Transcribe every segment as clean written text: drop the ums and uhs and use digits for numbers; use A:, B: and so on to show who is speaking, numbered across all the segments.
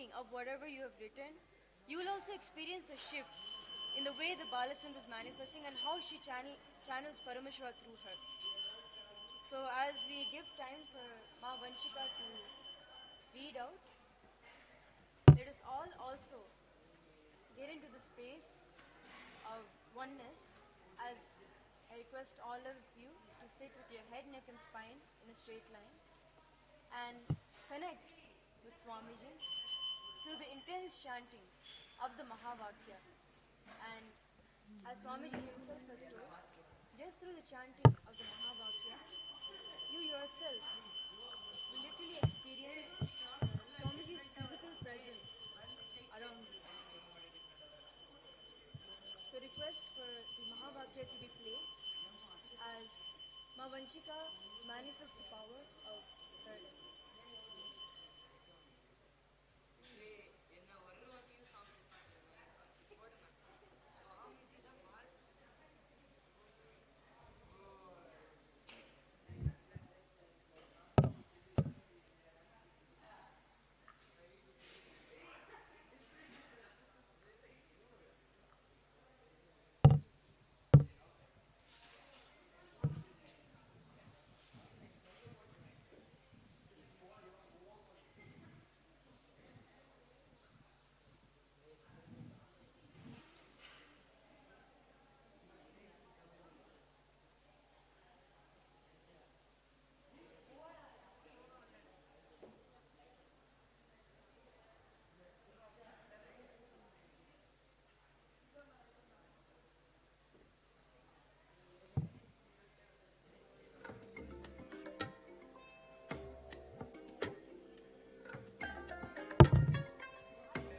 A: reading of whatever you have written, you will also experience a shift in the way the Balasant is manifesting and how she channels Parameshwara through her. So as we give time for Ma Vanshika to read out, let us all also get into the space of oneness as I request all of you to sit with your head, neck and spine in a straight line and connect with Swamiji through the intense chanting of the Mahavakya. And as Swamiji himself has told, just through the chanting of the Mahavakya, you yourself will literally experience Swamiji's physical presence around you. So request for the Mahavakya to be played as Ma Vanshika manifests the power of Paradise.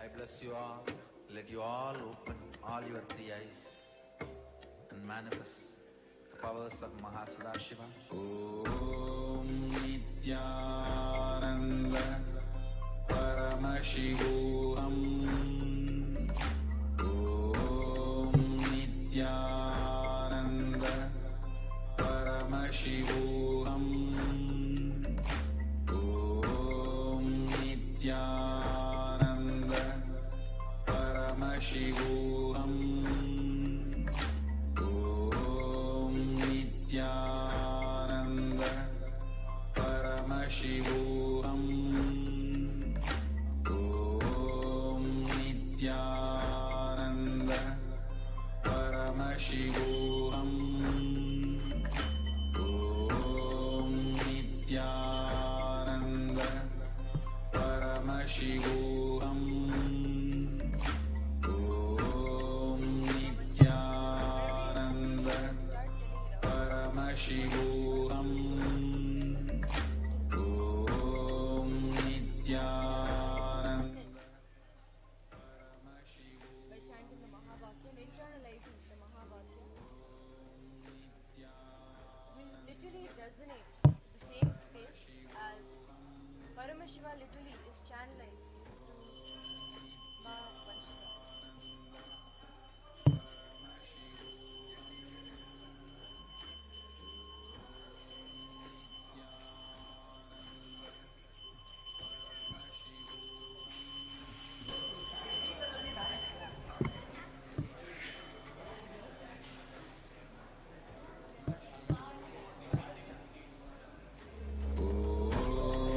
B: I bless you all. Let you all open all your three eyes and manifest the powers of Mahasadashiva. Om Nityananda Paramashivoham. Om Nityananda Paramashivoham. Om Nityananda Paramashivoham. Om Nityananda Paramashivoham. Om Nityananda Paramashivoham. Om Nityananda Paramashivoham. Om Nityananda Paramashivoham. Om Nityananda
A: By chanting the Mahavakya and internalizing the Mahavakya, will literally resonate the same space as Paramashiva literally is channelized through Ma Vanshika.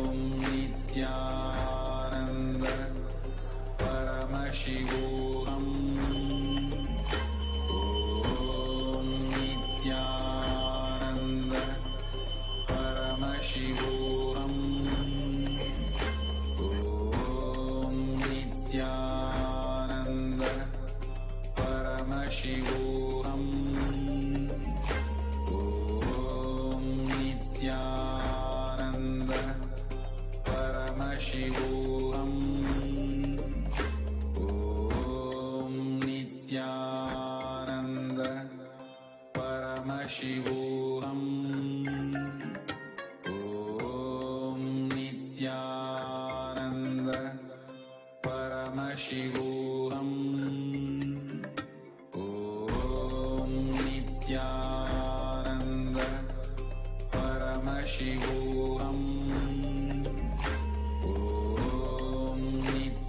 B: Om Nityananda Paramashivoham. Om Nityananda Paramashivoham. Om Nityananda Paramashivoham. Om Nityananda Paramashivoham. Om Nityananda Paramashivoham. Om Nityananda Paramashivoham. Om Nityananda Paramashivoham. Om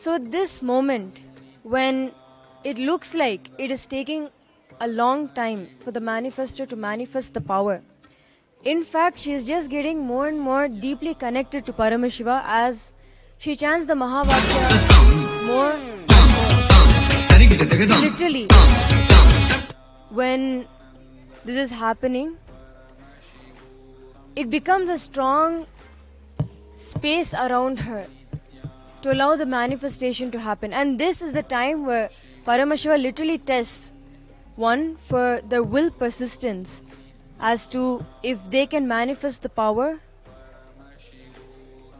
A: So this moment when it looks like it is taking a long time for the manifestor to manifest the power, in fact she is just getting more and more deeply connected to Paramashiva as she chants the Mahavakya more and more. Literally, when this is happening, it becomes a strong space around her to allow the manifestation to happen. And this is the time where Paramashiva literally tests one for their will persistence as to if they can manifest the power,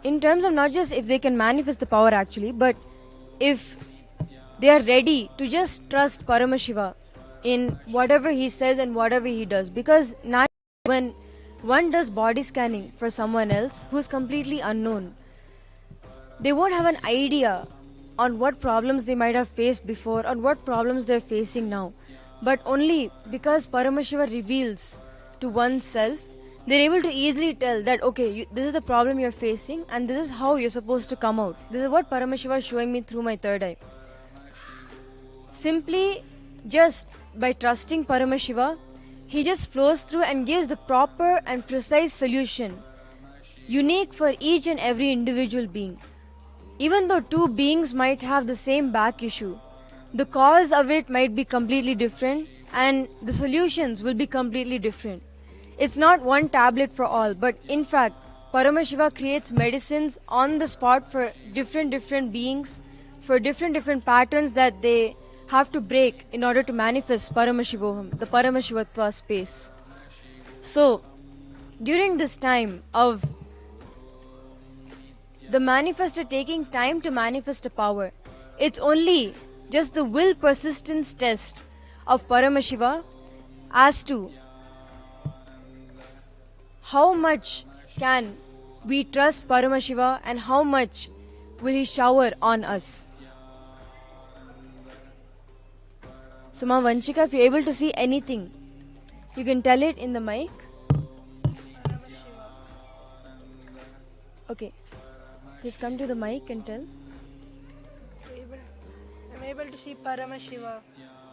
A: in terms of not just if they can manifest the power actually, but if they are ready to just trust Paramashiva in whatever he says and whatever he does. Because now when one does body scanning for someone else who's completely unknown, they won't have an idea on what problems they might have faced before, on what problems they're facing now. But only because Paramashiva reveals to oneself, they're able to easily tell that, okay, this is the problem you're facing and this is how you're supposed to come out. This is what Paramashiva is showing me through my third eye. Simply just by trusting Paramashiva, he just flows through and gives the proper and precise solution, unique for each and every individual being. Even though two beings might have the same back issue, the cause of it might be completely different and the solutions will be completely different. It's not one tablet for all, but in fact, Paramashiva creates medicines on the spot for different beings, for different patterns that they have to break in order to manifest Paramashivoham, the Paramashivatva space. So, during this time of the manifestor taking time to manifest a power, it's only just the will persistence test of Paramashiva as to how much can we trust Paramashiva and how much will he shower on us. So Ma Vanchika, if you're able to see anything, you can tell it in the mic. Okay. Just come to the mic and tell.
C: I'm able to see Paramashiva.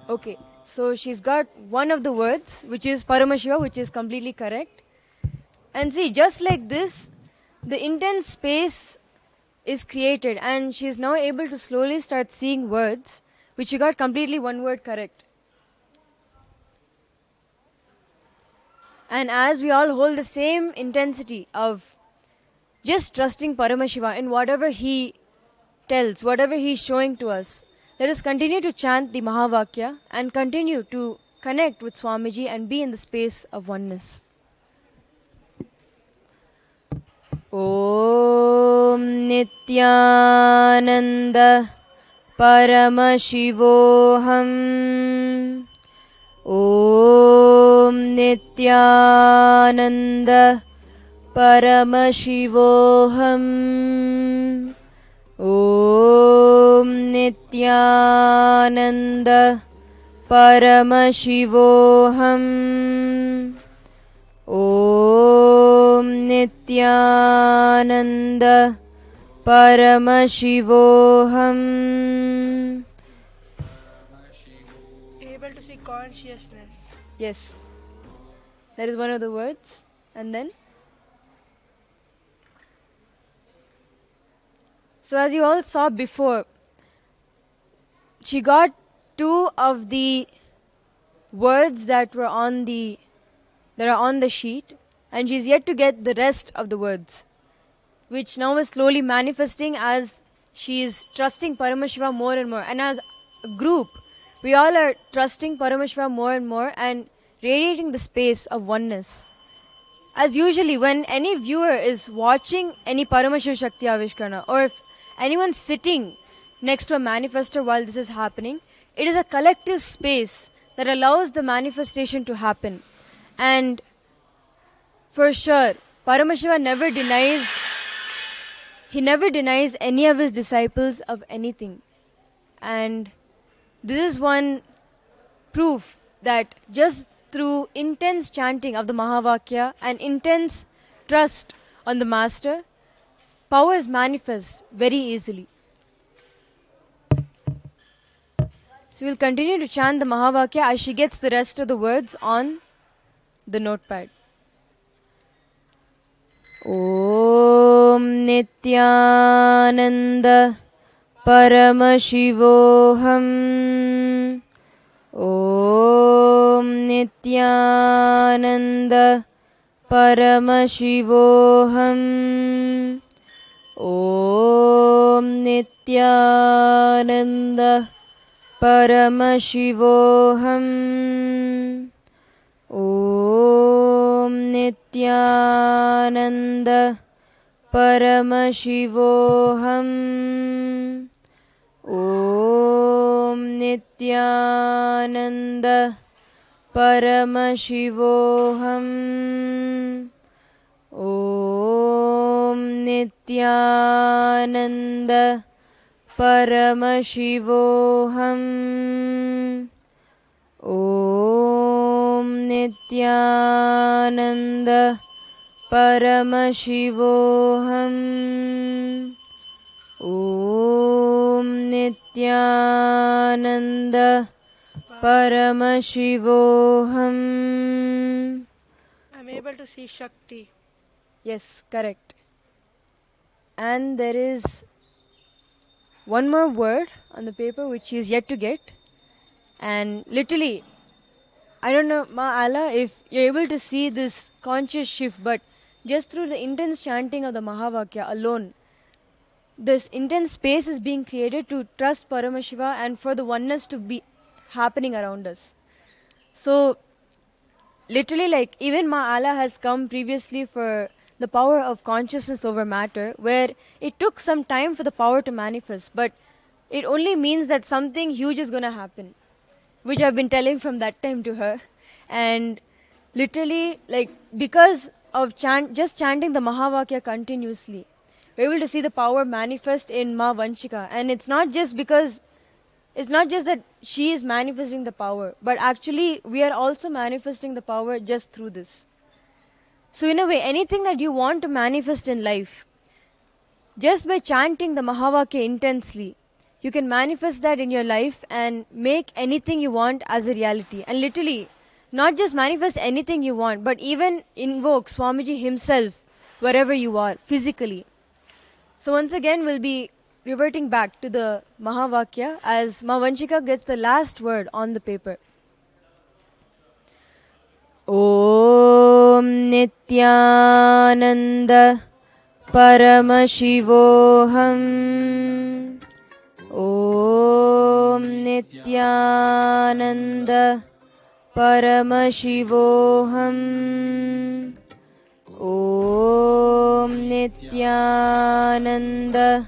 A: Okay. So she's got one of the words, which is Paramashiva, which is completely correct. And see, just like this, the intense space is created and she's now able to slowly start seeing words which she got completely one word correct. And as we all hold the same intensity of just trusting Paramashiva in whatever he tells, whatever he's showing to us, let us continue to chant the Mahavakya and continue to connect with Swamiji and be in the space of oneness. Om Nityananda Paramashivoham. Om Nityananda Paramashivoham. Om Nityananda Paramashivoham. Om Nityananda Paramashivoham.
C: Able to see consciousness.
A: Yes. That is one of the words. And then? So as you all saw before, she got two of the words that are on the sheet, and she's yet to get the rest of the words, which now is slowly manifesting as she is trusting Paramashiva more and more. And as a group, we all are trusting Paramashiva more and more and radiating the space of oneness. As usually when any viewer is watching any Paramashiva Shakti Avishkarana, or if anyone's sitting next to a manifestor while this is happening, it is a collective space that allows the manifestation to happen. And for sure, Paramashiva never denies any of his disciples of anything. And this is one proof that just through intense chanting of the Mahavakya and intense trust on the Master, power is manifest very easily. So we'll continue to chant the Mahavakya as she gets the rest of the words on the notepad. Om Nityananda Paramashivoham. Om Nityananda Paramashivoham. Om Nityananda Paramashivoham. Om Nityananda Paramashivoham. Om Nityananda Paramashivoham. Om Nityananda Paramashivoham. Om Nityananda Paramashivoham. Om Nityananda Paramashivoham.
C: I'm able to see Shakti.
A: Yes, correct. And there is one more word on the paper which she is yet to get. And literally, I don't know, Ma Allah, if you're able to see this conscious shift, but just through the intense chanting of the Mahavakya alone, this intense space is being created to trust Paramashiva and for the oneness to be happening around us. So, literally, like, even Ma Allah has come previously for the power of consciousness over matter, where it took some time for the power to manifest, but it only means that something huge is going to happen, which I've been telling from that time to her. And literally, like, because of just chanting the Mahavakya continuously, we're able to see the power manifest in Ma Vanshika. And it's not just that she is manifesting the power, but actually we are also manifesting the power just through this. So in a way, anything that you want to manifest in life, just by chanting the Mahavakya intensely, you can manifest that in your life and make anything you want as a reality. And literally, not just manifest anything you want, but even invoke Swamiji himself wherever you are, physically. So once again, we'll be reverting back to the Mahavakya as Ma Vanshika gets the last word on the paper. Om Nityananda Paramashivoham. Om Nityananda Paramashivoham. Om Nityananda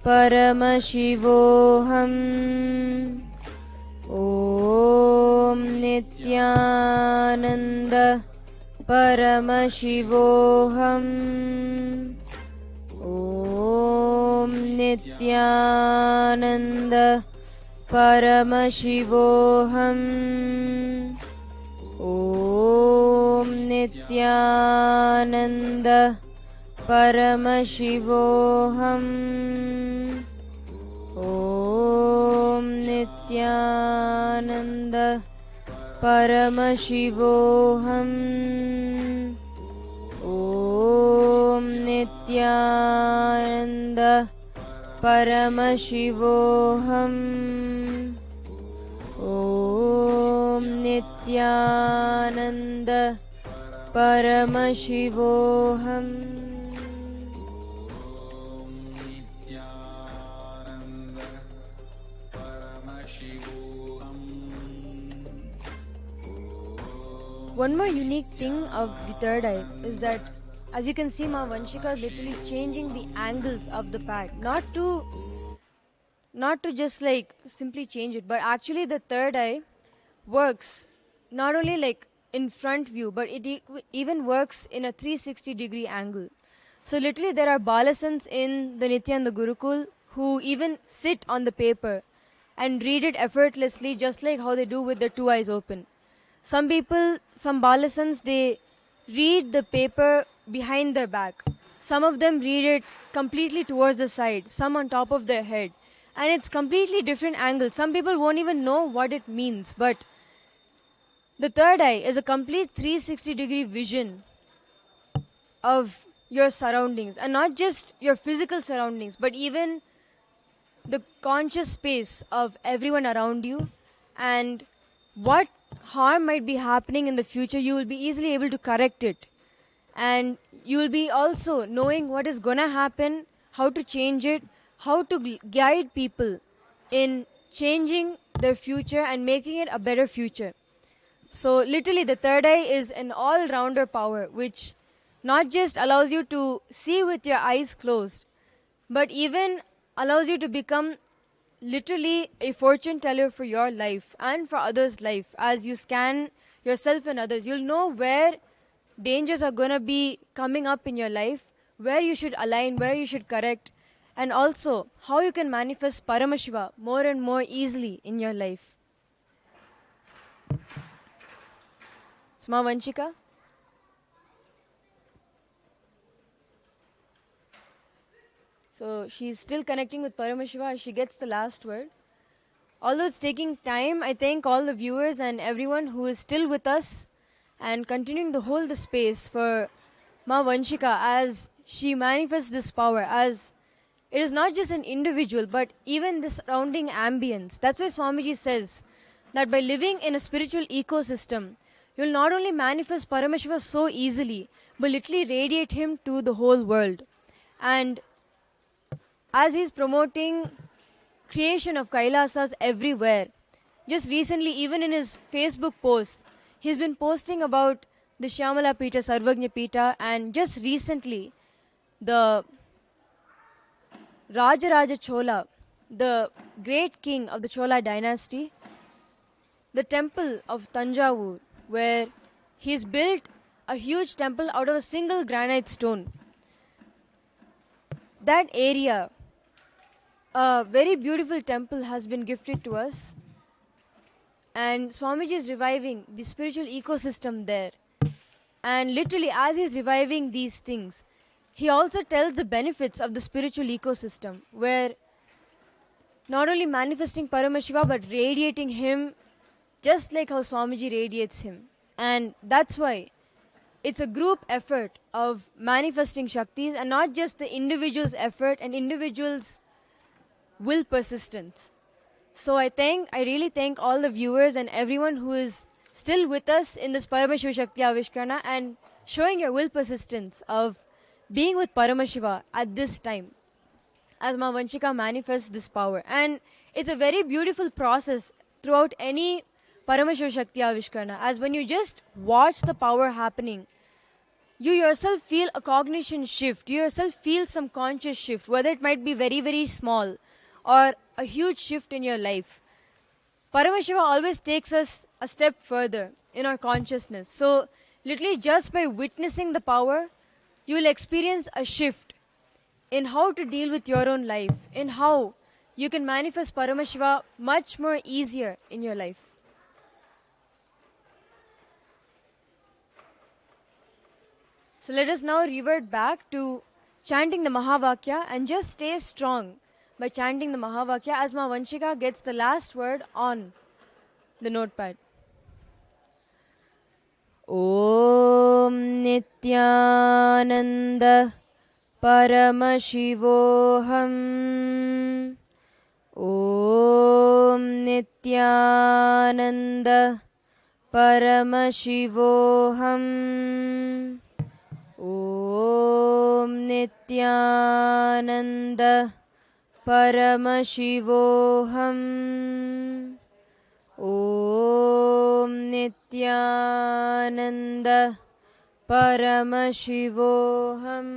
A: Paramashivoham. Om Nityananda Paramashivoham. Om Nityananda Paramashivoham. Om Nityananda Paramashivoham. Om Nityananda Paramashivoham. Om Nityananda Paramashivoham. Om Nityananda Paramashivoham. One more unique thing of the third eye is that, as you can see, Ma Vanshika is literally changing the angles of the pad. Not to just like simply change it, but actually the third eye works not only like in front view, but it even works in a 360-degree angle. So literally there are balasans in the Nityananda Gurukul who even sit on the paper and read it effortlessly, just like how they do with their two eyes open. Some people, some balasans, they read the paper behind their back. Some of them read it completely towards the side, some on top of their head. and it's completely different angle. Some people won't even know what it means, but the third eye is a complete 360-degree vision of your surroundings, and not just your physical surroundings, but even the conscious space of everyone around you, and what harm might be happening in the future. You will be easily able to correct it, and you will be also knowing what is going to happen, how to change it, how to guide people in changing their future and making it a better future. So literally the third eye is an all-rounder power which not just allows you to see with your eyes closed, but even allows you to become literally a fortune teller for your life and for others' life. As you scan yourself and others, you'll know where dangers are going to be coming up in your life, where you should align, where you should correct, and also how you can manifest Paramashiva more and more easily in your life. Sma Vanchika? So she's still connecting with Paramashiva as she gets the last word. Although it's taking time, I thank all the viewers and everyone who is still with us and continuing to hold the space for Ma Vanchika as she manifests this power, as it is not just an individual but even the surrounding ambience. That's why Swamiji says that by living in a spiritual ecosystem, you'll not only manifest Paramashiva so easily, but literally radiate him to the whole world. And as he's promoting creation of Kailasas everywhere, just recently, even in his Facebook posts, he's been posting about the Shyamala Pita, Sarvagnya Pita, and just recently, the Rajaraja Chola, the great king of the Chola dynasty, the temple of Tanjavur, where he's built a huge temple out of a single granite stone. That area, a very beautiful temple has been gifted to us, and Swamiji is reviving the spiritual ecosystem there. And literally, as he's reviving these things, he also tells the benefits of the spiritual ecosystem, where not only manifesting Paramashiva but radiating him just like how Swamiji radiates him. And that's why it's a group effort of manifesting Shaktis and not just the individual's effort and individual's will persistence. So I really thank all the viewers and everyone who is still with us in this Paramashiva Shakti Avishkarana and showing your will persistence of being with Paramashiva at this time as Ma Vanchika manifests this power. And it's a very beautiful process throughout any Paramashiva Shakti Avishkarana, as when you just watch the power happening, you yourself feel a cognition shift, you yourself feel some conscious shift, whether it might be very, very small or a huge shift in your life. Paramashiva always takes us a step further in our consciousness. So literally just by witnessing the power, you will experience a shift in how to deal with your own life, in how you can manifest Paramashiva much more easier in your life. So let us now revert back to chanting the Mahavakya and just stay strong by chanting the Mahavakya as Ma Vanchika gets the last word on the notepad. Om Nityananda Paramashivoham. Om Nityananda Paramashivoham. Om Nityananda Paramashivoham. Om Nityananda Paramashivoham.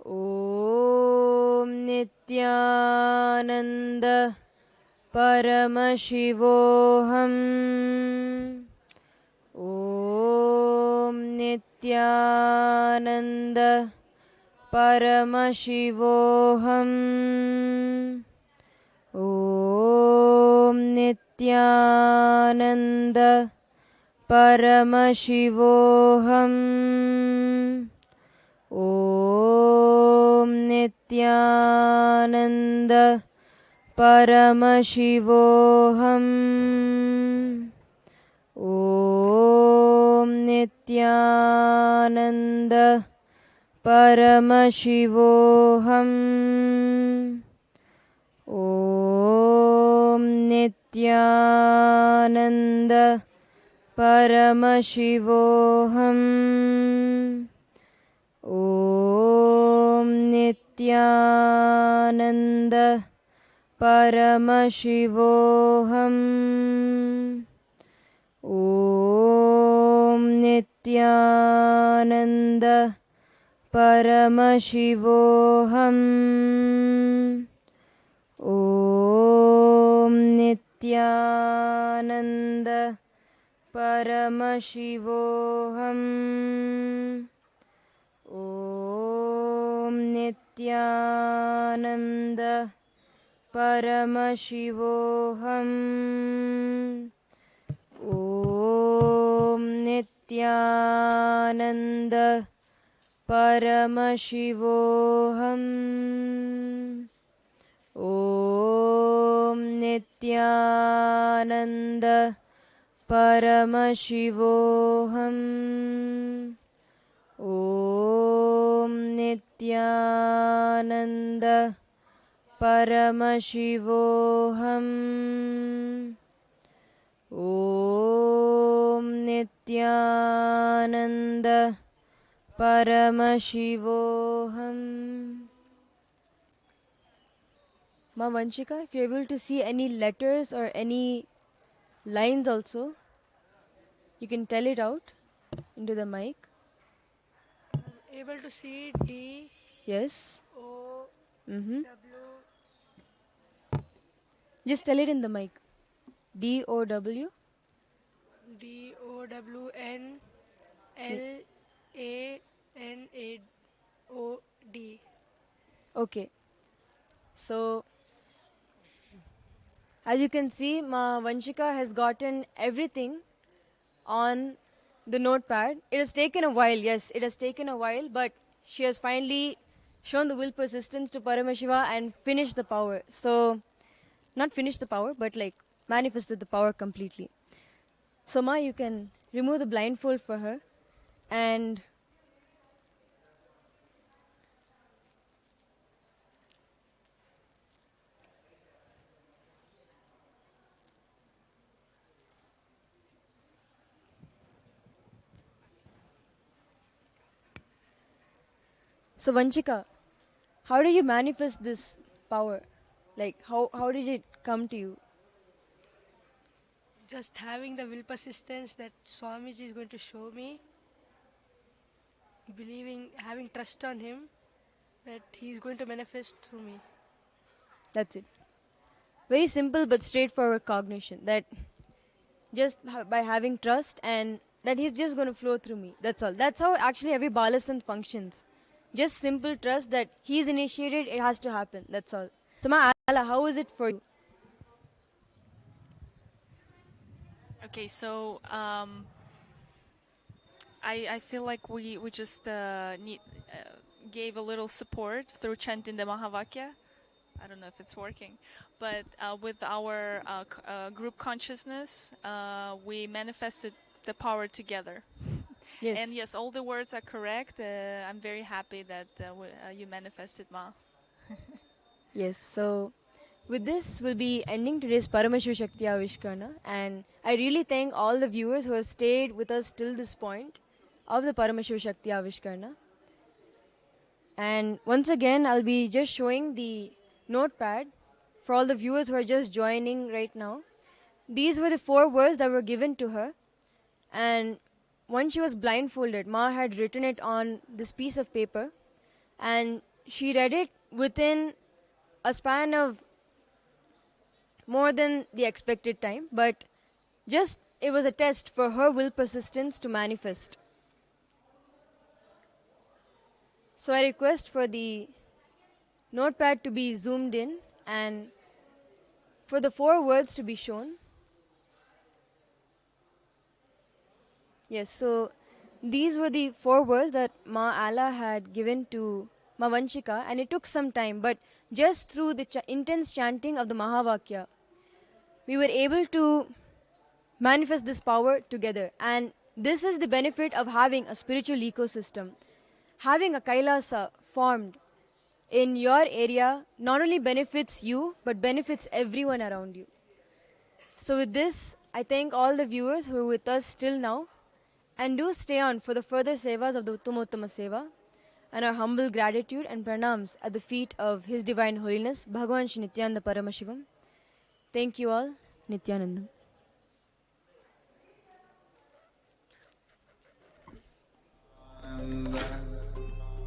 A: Om Nityananda Paramashivoham. Om Nityananda Paramashivoham. Om Nityananda Paramashivoham. ॐ नित्यानन्द परमशिवोऽहम् ॐ नित्यानन्द परमशिवोऽहम् ॐ नित्यानन्द परमशिवोऽहम् ॐ नित्यानन्द परमशिवोऽहम् ॐ नित्यानन्द परमशिवोऽहम् ॐ नित्यानन्द परमशिवोऽहम् ॐ नित्यानन्द परमशिवोऽहम् ॐ नित्यानन्द परमशिवोऽहम् ॐ नित्यानन्द परमशिवोऽहम् ॐ नित्यानन्द परमशिवोऽहम् ॐ नित्यानन्द परमशिवोऽहम्. Ma Vanshika, if you're able to see any letters or any lines also, you can tell it out into the mic.
C: Able to see D,
A: Yes.
C: O,
A: Mm-hmm.
C: W,
A: Just tell it in the mic. DOW.
C: D, O, W, N, L, A, N, A, O, D.
A: Okay. So, as you can see, Ma Vanshika has gotten everything on the notepad. It has taken a while, yes, it has taken a while, but she has finally shown the will persistence to Paramashiva and finished the power. So, not finished the power, but like manifested the power completely. So, Ma, you can remove the blindfold for her and so Vanchika, how did you manifest this power? Like how did it come to you?
C: Just having the will persistence that Swamiji is going to show me, believing, having trust on him that he is going to manifest through me.
A: That's it. Very simple but straightforward cognition that just by having trust and that he's just going to flow through me. That's all. That's how actually every Balasant functions. Just simple trust that he's initiated, it has to happen. That's all. So, Ma Ala, how is it for you?
D: Okay, so I feel like we just gave a little support through chanting the Mahavakya. I don't know if it's working, but with our group consciousness, we manifested the power together.
A: Yes.
D: And yes, all the words are correct. I'm very happy that you manifested, Ma.
A: Yes. So, with this, we'll be ending today's Paramashiva Shakti Avishkarna. And I really thank all the viewers who have stayed with us till this point of the Paramashiva Shakti Avishkarna. And once again, I'll be just showing the notepad for all the viewers who are just joining right now. These were the 4 words that were given to her. And once she was blindfolded, Ma had written it on this piece of paper. And she read it within a span of more than the expected time. But just it was a test for her will persistence to manifest. So I request for the notepad to be zoomed in and for the 4 words to be shown. Yes, so These were the 4 words that Ma Allah had given to Ma Vanshika, and it took some time, but just through the intense chanting of the Mahavakya, we were able to manifest this power together. And this is the benefit of having a spiritual ecosystem. Having a Kailasa formed in your area not only benefits you, but benefits everyone around you. So with this, I thank all the viewers who are with us still now, and do stay on for the further sevas of the Uttomottama Seva, and our humble gratitude and pranams at the feet of His Divine Holiness, Bhagavan Shri Nityananda Paramashivam. Thank you all. Nityanandam.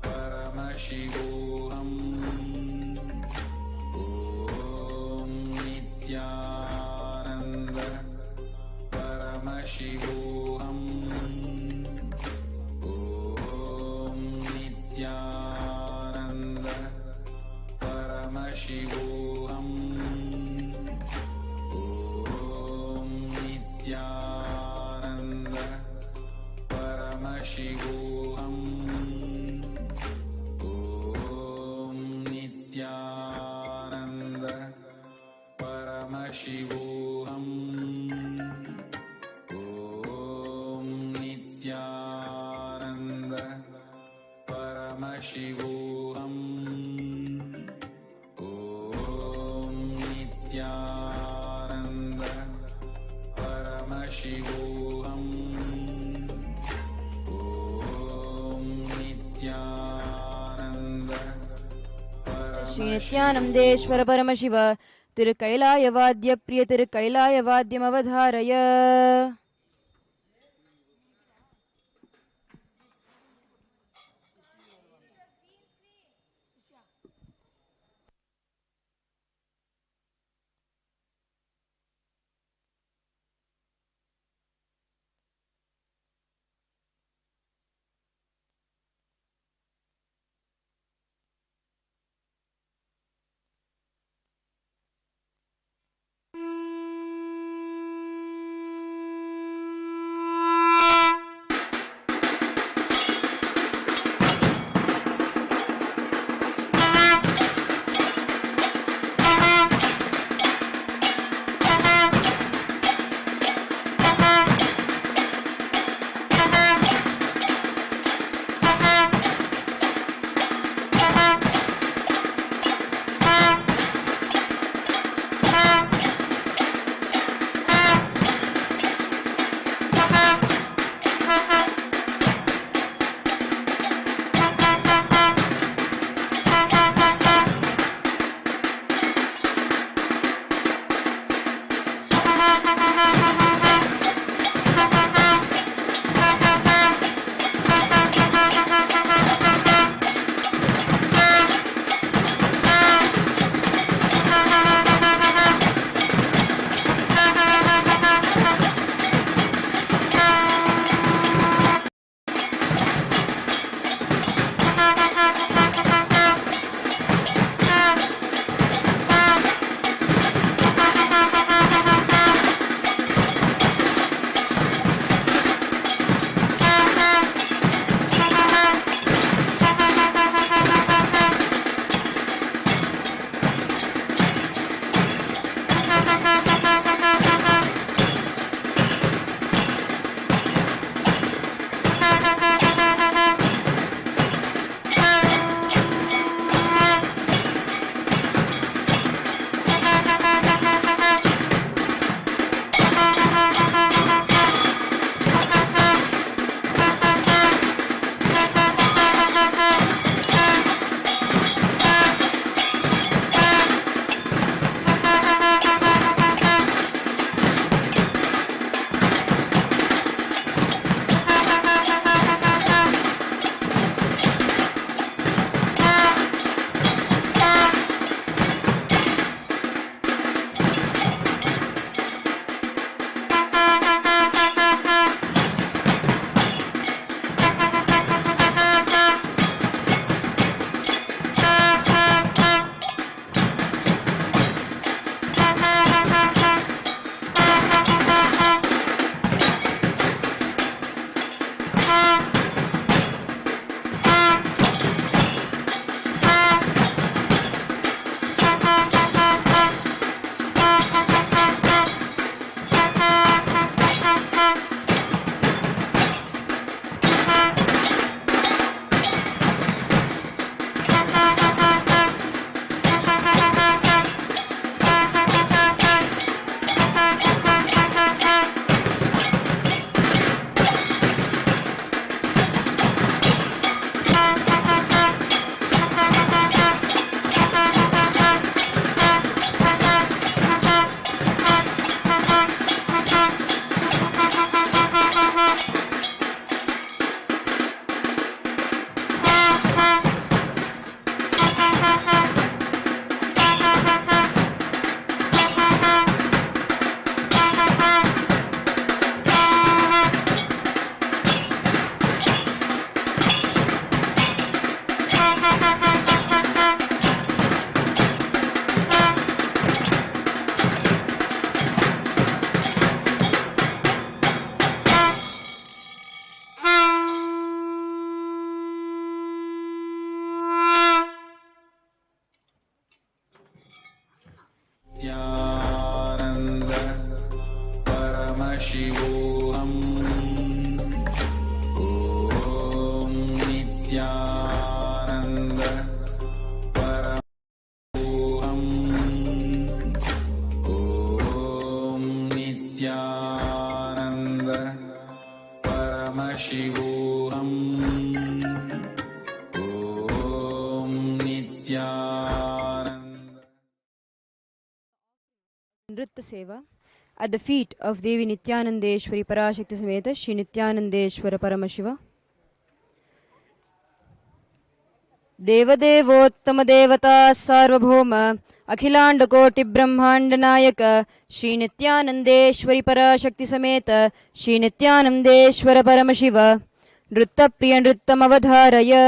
B: Paramashivoham. Om Nityananda Paramashivoham. Om Nityananda Paramashivoham. Om Nityananda Paramashivoham. Om Nityananda Paramashivoham. Om Nityananda Paramashivoham. Om Nityananda Paramashivoham. Om Nityananda
A: Shri Nityanandeshwara Paramashiva Tirukailaya Vadya Priya Tirukailaya Vadyam Avadharaya.
B: Nityanand परमशिवोऽहम् ॐ नित्यानन्द परमोऽहम् ॐ नित्यानन्द परमशिवोऽहम् ॐ Nityanand.
E: Nritta Seva at the feet of Devi Nityanandeshwari Parashakti Sameta Shri Nityanandeshwara Paramashiva. Devadevottama Devata Sarvabhauma Akhilanda Koti Brahmanda Nayaka Shri Nityanandeshwari Parashakti Sameta Shri Nityanandeshwara Paramashiva Nritta Priya Nrittam Avadharaya.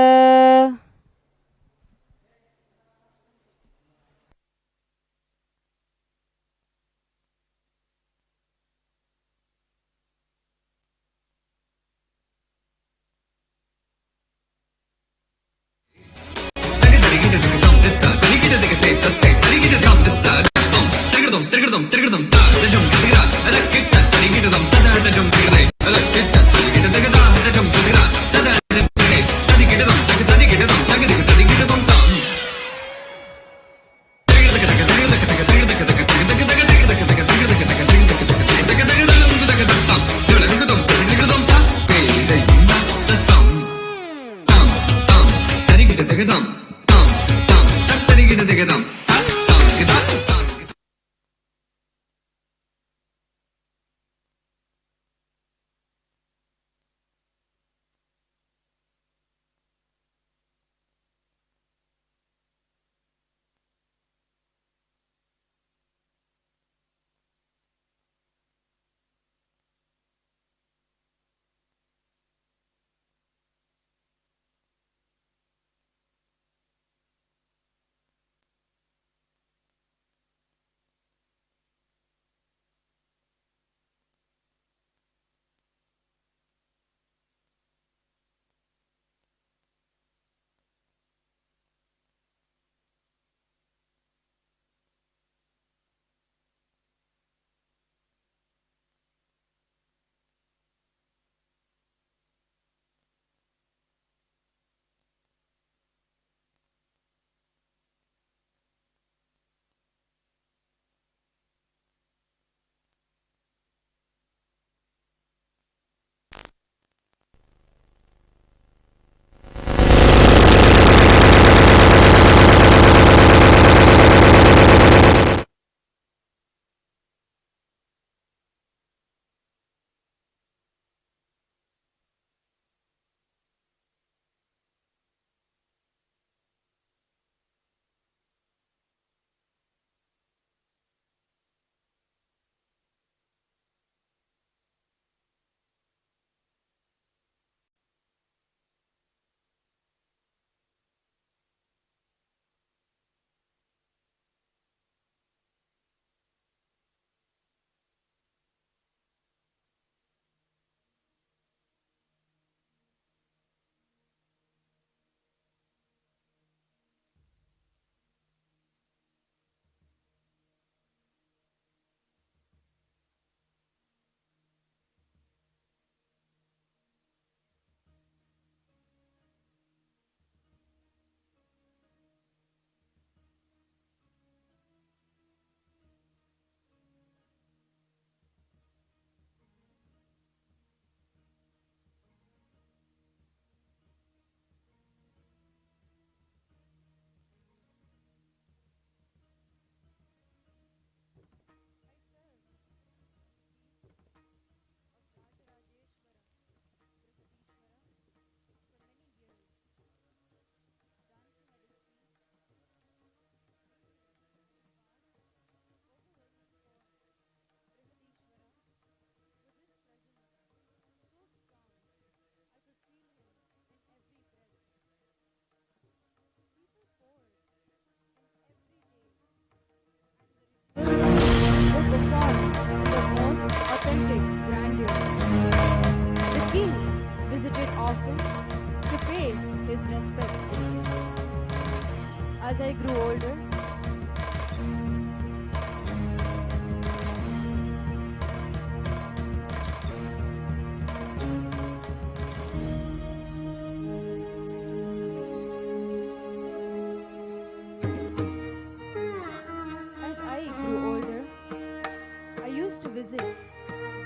E: As I grew older,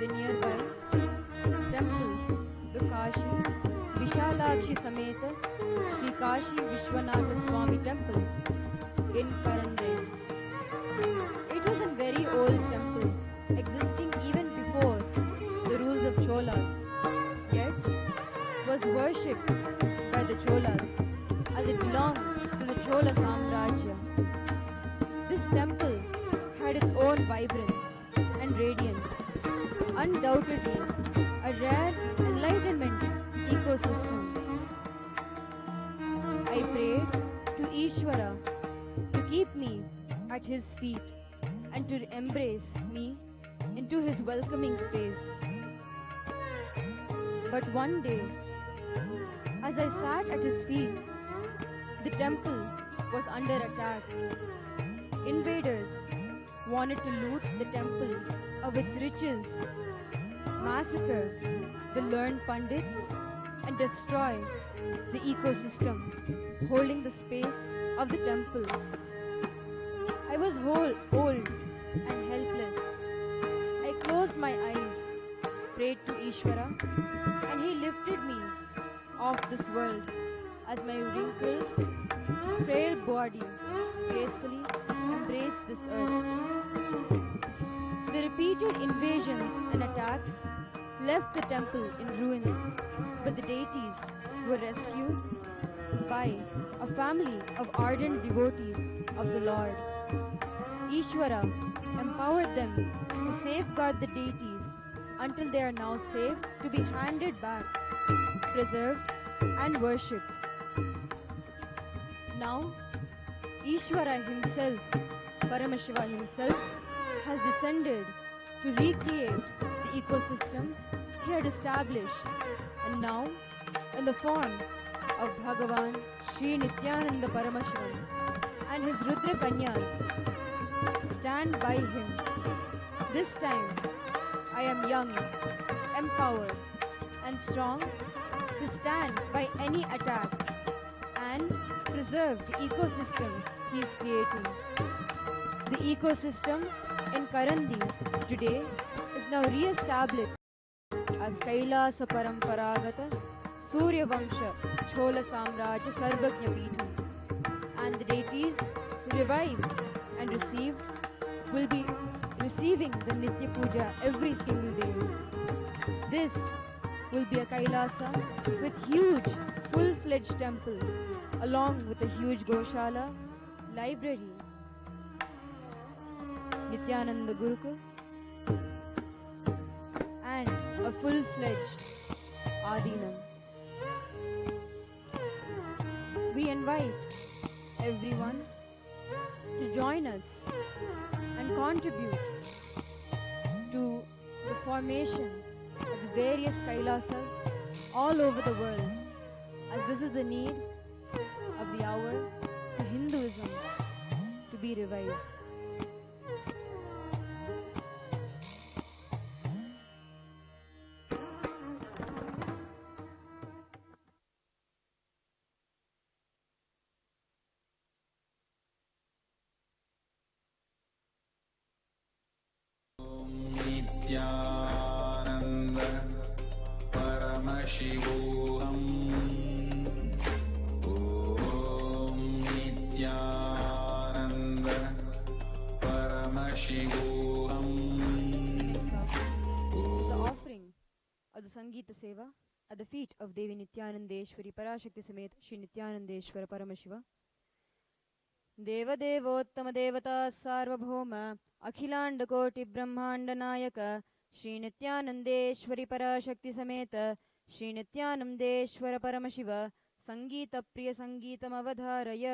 E: the nearby temple, the Kashi Vishalakshi Sameta Shri Kashi Vishwanatha Swami Temple in Karande. It was a very old temple, existing even before the rules of Cholas, yet was worshipped by the Cholas as it belonged to the Chola Samrajya. This temple had its own vibrance and radiance, undoubtedly a rare enlightenment ecosystem. I prayed to Ishvara to keep me at his feet and to embrace me into his welcoming space. But one day, as I sat at his feet, the temple was under attack. Invaders wanted to loot the temple of its riches, massacre the learned pandits, and destroy the ecosystem holding the space of the temple. I was old and helpless. I closed my eyes, prayed to Ishvara, and he lifted me off this world as my wrinkled, frail body gracefully embraced this earth. The repeated invasions and attacks left the temple in ruins, but the deities were rescued by a family of ardent devotees of the Lord. Ishvara empowered them to safeguard the deities until they are now safe to be handed back, preserved and worshipped. Now, Ishvara himself, Paramashiva himself, has descended to recreate the ecosystems he had established, and now, in the form of Bhagavan Sri Nityananda Paramashivan and his Rudra Kanyas, stand by him. This time, I am young, empowered, and strong to stand by any attack and preserve the ecosystems he is creating. The ecosystem in Karandi today is now re-established as Kailasa Paramparagata Surya Vamsha Chola Samrajya Sarvagnya Peetham, and the deities revived and received will be receiving the Nitya Puja every single day. This will be a Kailasa with huge full-fledged temple along with a huge Goshala, library, Nityananda Gurukul, and a full-fledged Adinam. We invite everyone to join us and contribute to the formation of the various Kailasas all over the world, as this is the need of the hour for Hinduism to be revived.
B: Nityanand परमशिवोऽहम् ॐ नित्यानन्द परमशिवोऽहम्
E: The offering of the Sangeeta Seva at the feet of Devi Nityanandeshwari Parashakti Samet Shri Nityanandeshwara Paramashiva. देवदेवोत्तम देवता सार्वभौम अखिलांड कोटि ब्रह्मांड नायक श्री नित्यानंदेश्वरी पराशक्ति समेत श्री नित्यानंदेश्वर परमशिव संगीत प्रिय संगीतम अवधारय.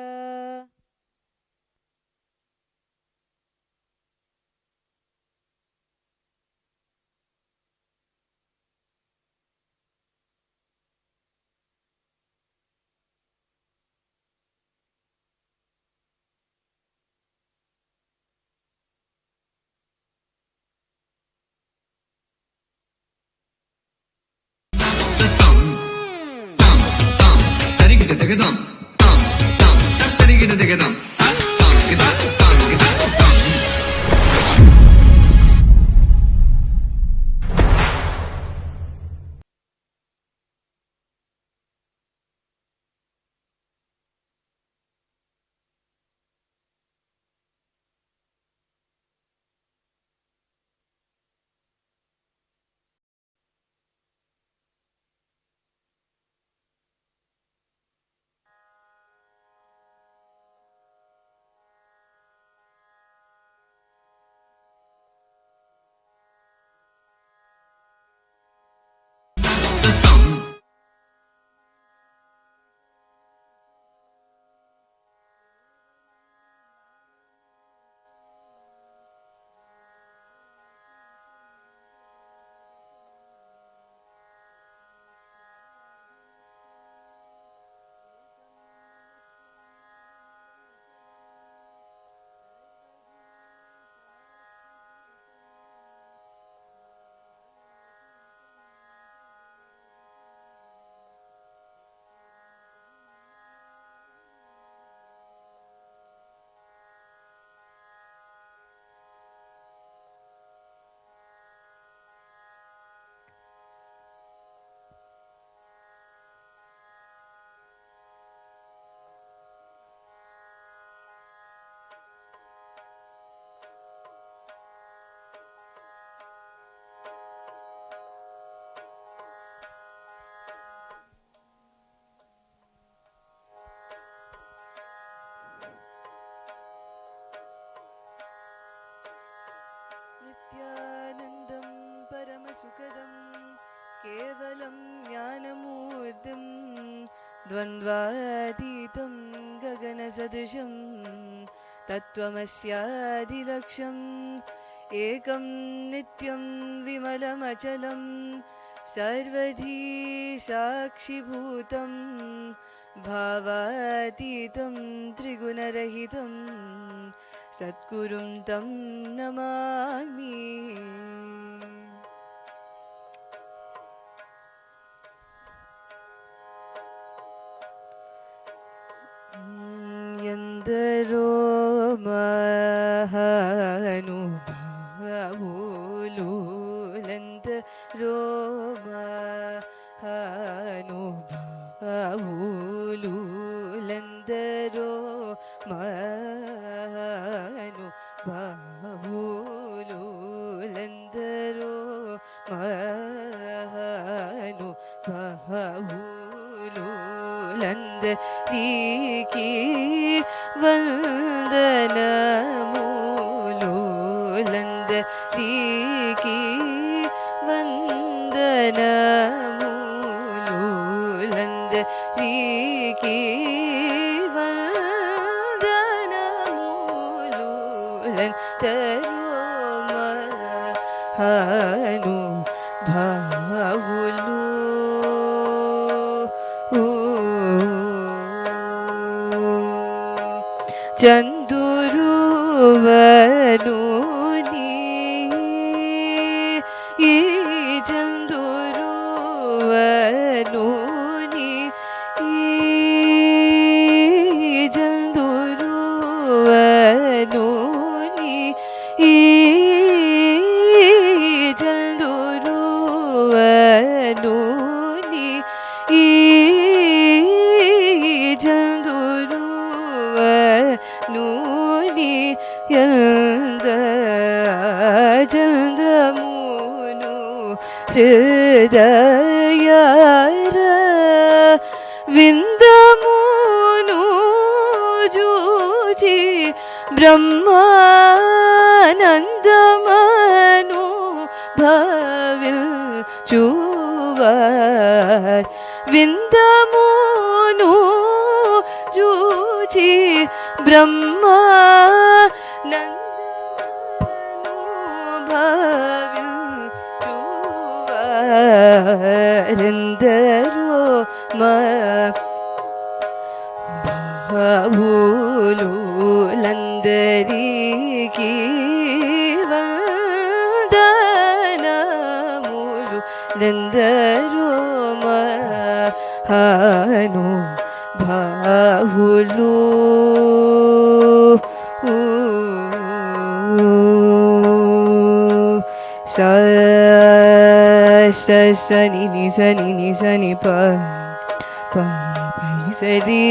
F: नित्यानन्दं परमसुखदं केवलं ज्ञानमूर्तिं द्वन्द्वातीतं गगनसदृशं तत्त्वमस्यादिलक्ष्यम् एकं नित्यं विमलमचलं सर्वधी साक्षिभूतं भावातीतं त्रिगुणरहितं सद्गुरुं तं नमामि। ఎందరో మహానుభావులు ఎందరో మహానుభావులు ఎందరో మహానుభావులు ఎందరో మహానుభావులు లందరికీ వందనములు లందరికీ వందనములు లందరికీ వందనములు లందరో మహానుభావులు చందురువనుని ఈ చందురువనుని ఈ చందురువనుని ఈ చందురువనుని ఈ చందురువనుని యంద చందమును హృదయార విందమును జూచి బ్రహ్మానందమను భావించువార్ విందమును జూచి బ్రహ్మానందమను భావించువారెందరో మహానుభావులు లందరికీ వందనములు లందరో మహానుభావులు సని ని సని ని సని ప పని సరి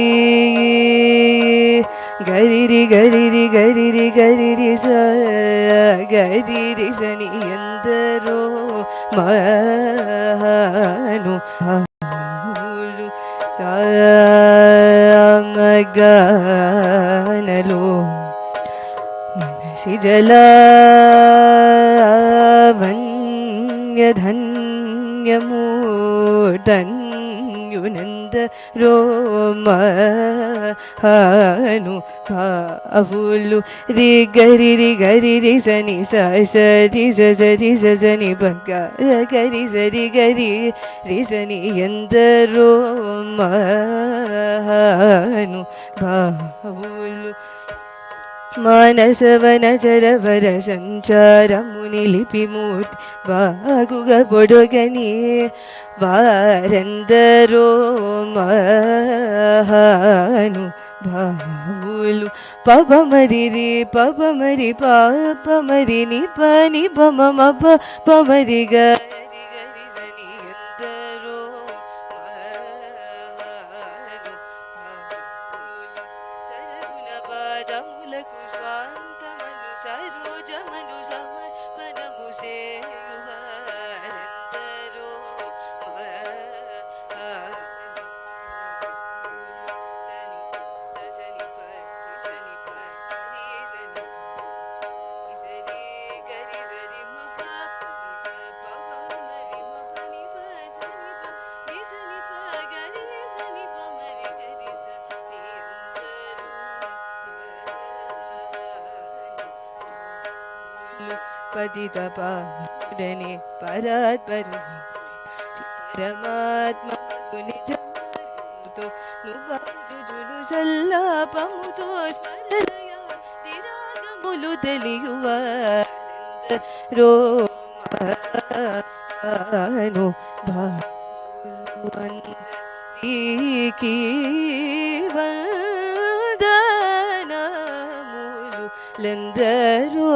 F: గరిరి గరిరి గరిరి గరిరి స గరిరి సని ఎందరో మహానుభావులు సామగానలో మనసి జలావన్యధన్యమూర్ధన్యునందరో మహానుభావులు రి గరిరి గరిరి సని సరి సరి సని బగ గరి సరి గరి రి సని ఎందరో మహానుభావులు మానసవన చరవర సంచారముని లిపిమూర్తి బాగుగ పొడగని వారెందరో మహానుభావులు పవమరి రి పవమరి పాపమరి ని పని పమ పమరి గరి గరి సని ఎందరో సరగుణ పాదములకు స్వాంతమను సరోజమను సమర్పణము సేయువారెందరో సని సని పరి సని పరి సని సరి గరి సరి మ పతిత పాడని పరాత్పరుని పరమాత్మ నిజముతో నువ్వు సల్లాపముతో స్మరయ తిరాగములు తెలియువ రోమను భావందీకి వందనములు లెందరో